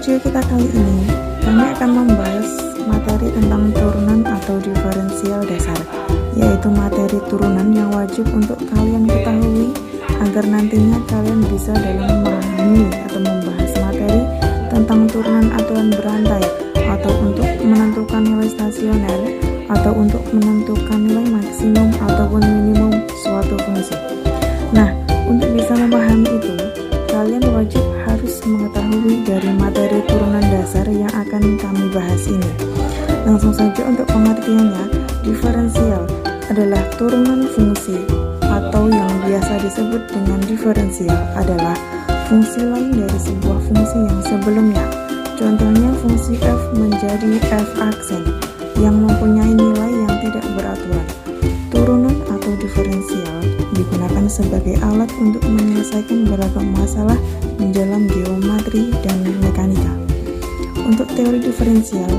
video kita kali ini, kami akan membahas materi tentang turunan atau diferensial dasar, yaitu materi turunan yang wajib untuk kalian ketahui agar nantinya kalian bisa dalam memahami atau membahas materi tentang turunan aturan berantai, atau untuk menentukan nilai stasioner, atau untuk menentukan nilai maksimum ataupun minimum suatu fungsi. Nah, untuk bisa memahami itu, kalian wajib harus mengetahui dari materi turunan dasar yang akan kami bahas ini. Langsung saja untuk pengertiannya, diferensial adalah turunan fungsi, atau yang biasa disebut dengan diferensial adalah fungsi lain dari sebuah fungsi yang sebelumnya. Contohnya fungsi f menjadi f aksen yang mempunyai nilai yang tidak beraturan. Turunan atau diferensial digunakan sebagai alat untuk menyelesaikan beragam masalah di dalam geometri dan mekanika. Untuk teori diferensial,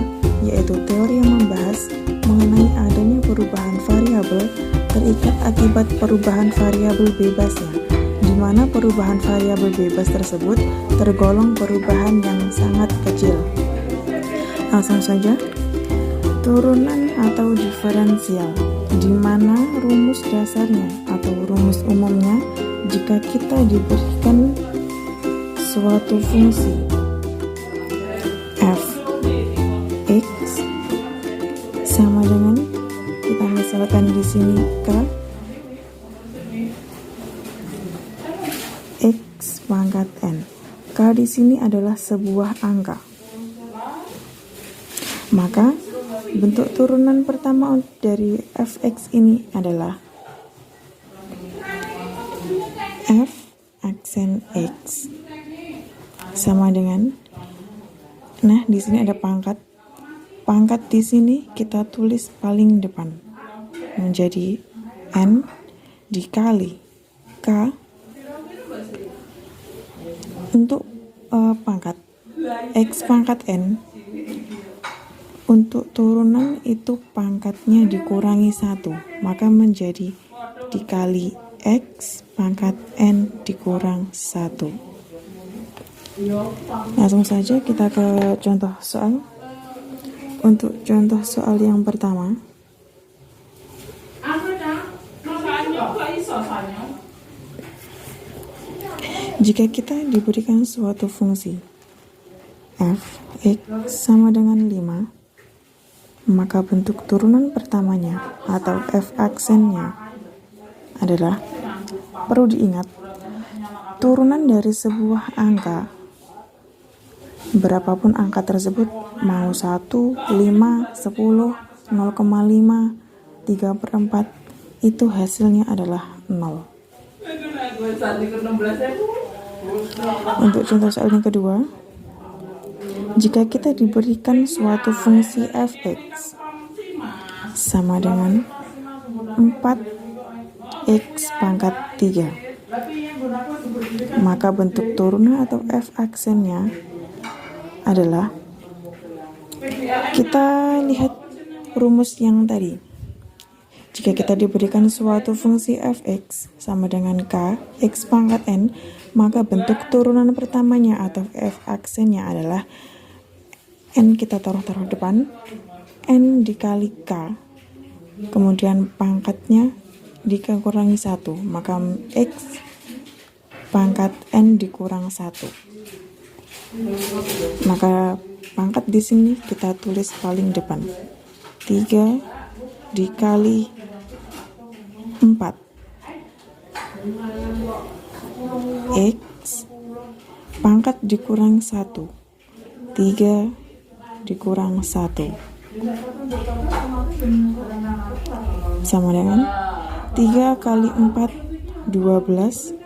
yaitu teori yang membahas mengenai adanya perubahan variabel terikat akibat perubahan variabel bebasnya, di mana perubahan variabel bebas tersebut tergolong perubahan yang sangat kecil. Langsung saja, turunan atau diferensial, di mana rumus dasarnya atau rumus umumnya jika kita diberikan suatu fungsi f x sama dengan, kita misalkan di sini k x pangkat n. K di sini adalah sebuah angka. Maka bentuk turunan pertama dari fx ini adalah f aksen x sama dengan, nah di sini ada pangkat. Pangkat di sini kita tulis paling depan menjadi n dikali k. Untuk pangkat x pangkat n, untuk turunan itu pangkatnya dikurangi 1, maka menjadi dikali x pangkat n dikurang 1. Langsung saja kita ke contoh soal. Untuk contoh soal yang pertama, jika kita diberikan suatu fungsi f x sama dengan 5, maka bentuk turunan pertamanya atau f aksennya adalah, perlu diingat, turunan dari sebuah angka, berapapun angka tersebut, mau 1, 5, 10, 0,5, 3/4, itu hasilnya adalah 0. Untuk contoh soal yang kedua, jika kita diberikan suatu fungsi fx sama dengan 4x pangkat 3, maka bentuk turunan atau f aksennya adalah, kita lihat rumus yang tadi. Jika kita diberikan suatu fungsi fx sama dengan k x pangkat n, maka bentuk turunan pertamanya atau f aksennya adalah n kita taruh depan, n dikali k, kemudian pangkatnya dikurangi 1, maka x pangkat n dikurang 1. Maka pangkat di sini kita tulis paling depan, 3 dikali 4 x pangkat dikurang 1, 3 dikurang 1 sama dengan 3 kali 4 12,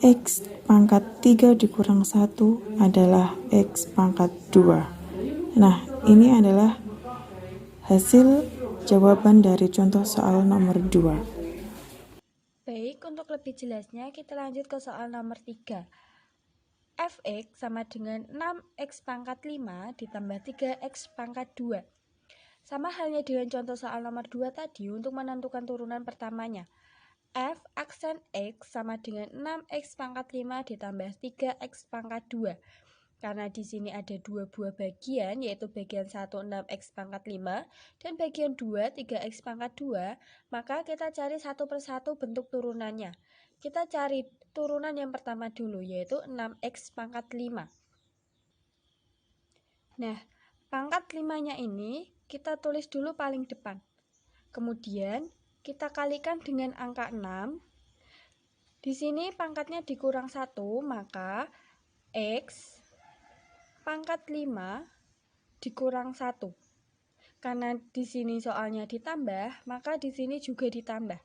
x pangkat 3 dikurang 1 adalah x pangkat 2. Nah, ini adalah hasil jawaban dari contoh soal nomor 2. Baik, untuk lebih jelasnya kita lanjut ke soal nomor 3. Fx sama dengan 6x pangkat 5 ditambah 3x pangkat 2. Sama halnya dengan contoh soal nomor 2 tadi, untuk menentukan turunan pertamanya, f aksen x sama dengan 6x pangkat 5 ditambah 3x pangkat 2. Karena di sini ada dua buah bagian, yaitu bagian 1 6x pangkat 5 dan bagian 2 3x pangkat 2, maka kita cari satu persatu bentuk turunannya. Kita cari turunan yang pertama dulu, yaitu 6x pangkat 5. Nah, pangkat 5-nya ini kita tulis dulu paling depan. Kemudian kita kalikan dengan angka 6. Di sini pangkatnya dikurang 1, maka x pangkat 5 dikurang 1. Karena di sini soalnya ditambah, maka di sini juga ditambah.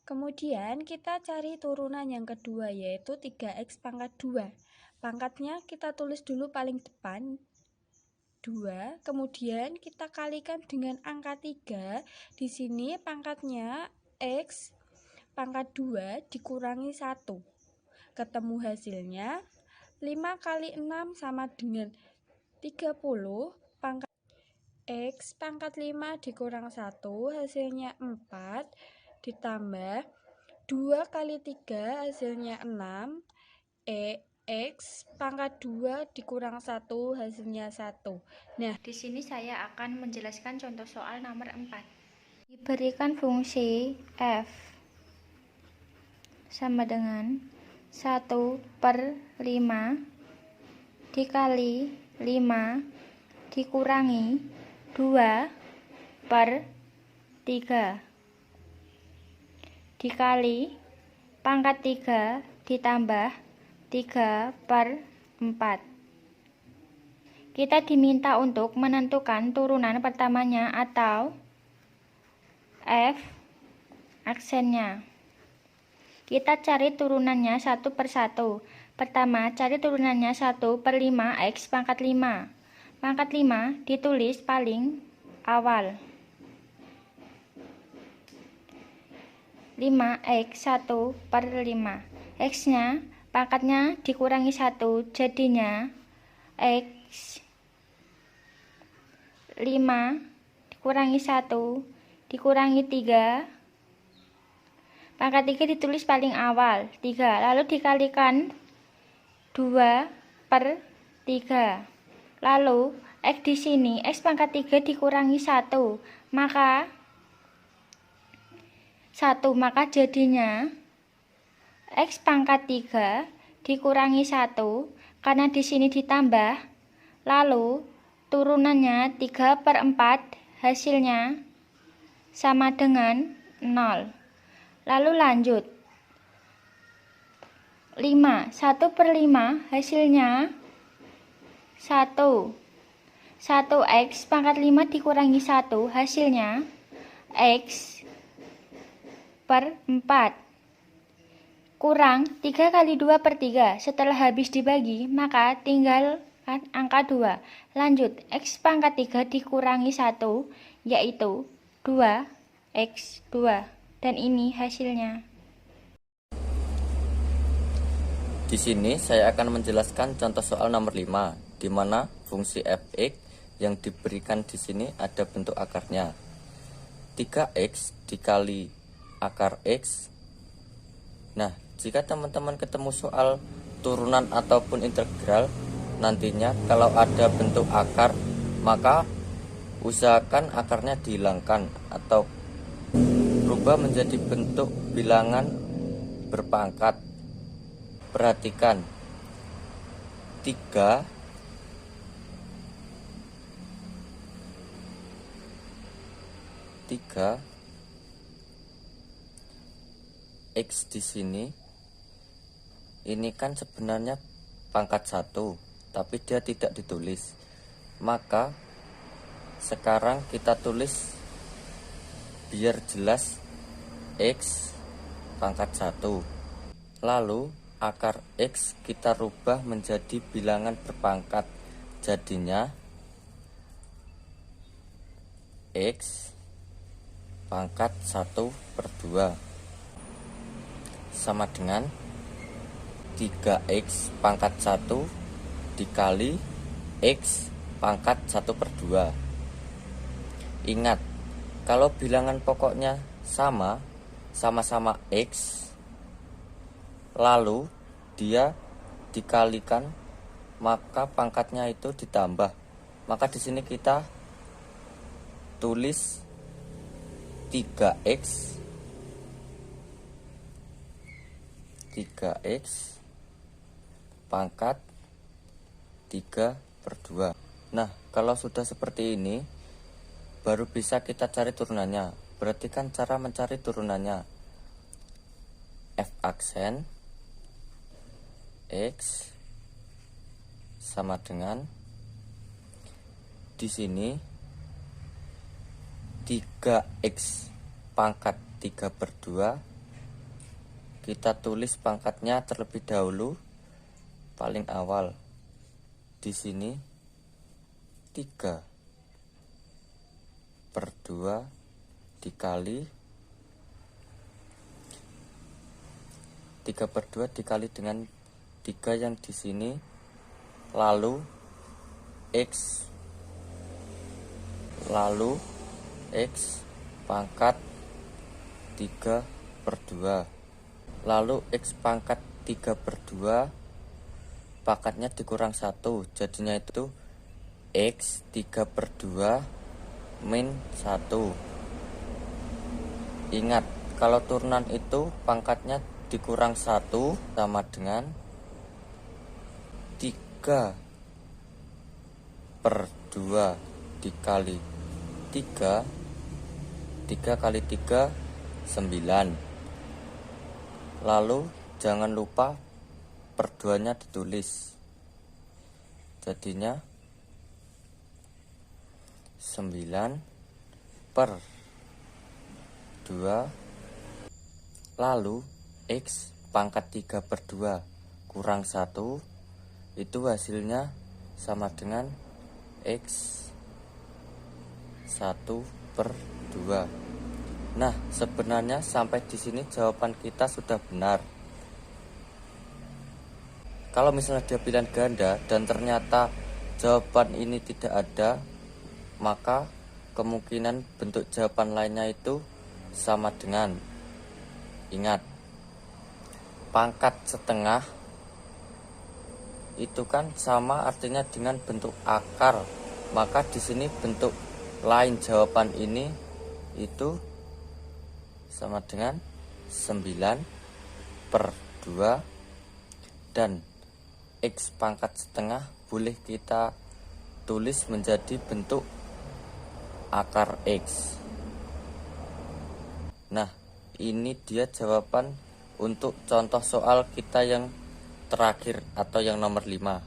Kemudian kita cari turunan yang kedua, yaitu 3x pangkat 2. Pangkatnya kita tulis dulu paling depan, 2. Kemudian kita kalikan dengan angka 3. Di sini pangkatnya x pangkat 2 dikurangi 1. Ketemu hasilnya 5 kali 6 sama dengan 30. Pangkat x pangkat 5 dikurang 1 hasilnya 4, ditambah 2 kali 3 hasilnya 6. X pangkat 2 dikurang 1 hasilnya 1. Nah, di sini saya akan menjelaskan contoh soal nomor 4. Diberikan fungsi f sama dengan 1/5 dikali 5 dikurangi 2/3 dikali pangkat 3 ditambah 3/4. Kita diminta untuk menentukan turunan pertamanya atau f aksennya. Kita cari turunannya satu per satu. Pertama, cari turunannya 1/5 x pangkat 5. Pangkat 5 ditulis paling awal. 5x 1/5. X-nya pangkatnya dikurangi 1, jadinya x 5 dikurangi 1 dikurangi 3. Pangkat 3 ditulis paling awal, 3. Lalu dikalikan 2/3. Lalu x di sini, x pangkat 3 dikurangi 1. Maka jadinya x pangkat 3 dikurangi 1 karena di sini ditambah. Lalu turunannya 3/4, hasilnya sama dengan 0. Lalu lanjut. 5, 1/5 hasilnya 1. 1x pangkat 5 dikurangi 1 hasilnya x per 4. Kurang 3 kali 2/3. Setelah habis dibagi, maka tinggal angka 2. Lanjut, x pangkat 3 dikurangi 1, yaitu 2x2. Dan ini hasilnya. Di sini saya akan menjelaskan contoh soal nomor 5, di mana fungsi f(x) yang diberikan di sini ada bentuk akarnya. 3x dikali akar x. Nah, jika teman-teman ketemu soal turunan ataupun integral, nantinya kalau ada bentuk akar, maka usahakan akarnya dihilangkan atau berubah menjadi bentuk bilangan berpangkat. Perhatikan, 3 x di sini ini kan sebenarnya pangkat 1, tapi dia tidak ditulis. Maka sekarang kita tulis biar jelas x pangkat 1. Lalu akar x kita rubah menjadi bilangan berpangkat. Jadinya x pangkat 1/2 sama dengan 3x pangkat 1 dikali x pangkat 1/2. Ingat, kalau bilangan pokoknya sama-sama x, lalu dia dikalikan, maka pangkatnya itu ditambah. Maka di sini kita tulis 3x pangkat 3/2. Nah, kalau sudah seperti ini, baru bisa kita cari turunannya. Berarti kan cara mencari turunannya, F aksen X sama dengan, di sini 3x pangkat 3/2. Kita tulis pangkatnya terlebih dahulu, paling awal. Di sini 3/2 dikali 3/2 dikali dengan 3 yang di sini, lalu x pangkat 3/2, lalu x pangkat 3/2 pangkatnya dikurang 1, jadinya itu x 3/2 min 1. Ingat, kalau turunan itu pangkatnya dikurang 1 sama dengan 3/2 dikali 3. 3 kali 3 9. Lalu jangan lupa perduanya ditulis, jadinya 9/2, lalu x pangkat 3/2 kurang 1, itu hasilnya sama dengan x 1/2. Nah, sebenarnya sampai di sini jawaban kita sudah benar. Kalau misalnya dia pilihan ganda dan ternyata jawaban ini tidak ada, maka kemungkinan bentuk jawaban lainnya itu sama dengan, ingat, pangkat setengah itu kan sama artinya dengan bentuk akar. Maka di sini bentuk lain jawaban ini itu sama dengan 9/2, dan x pangkat setengah boleh kita tulis menjadi bentuk akar x. Nah, ini dia jawaban untuk contoh soal kita yang terakhir atau yang nomor 5.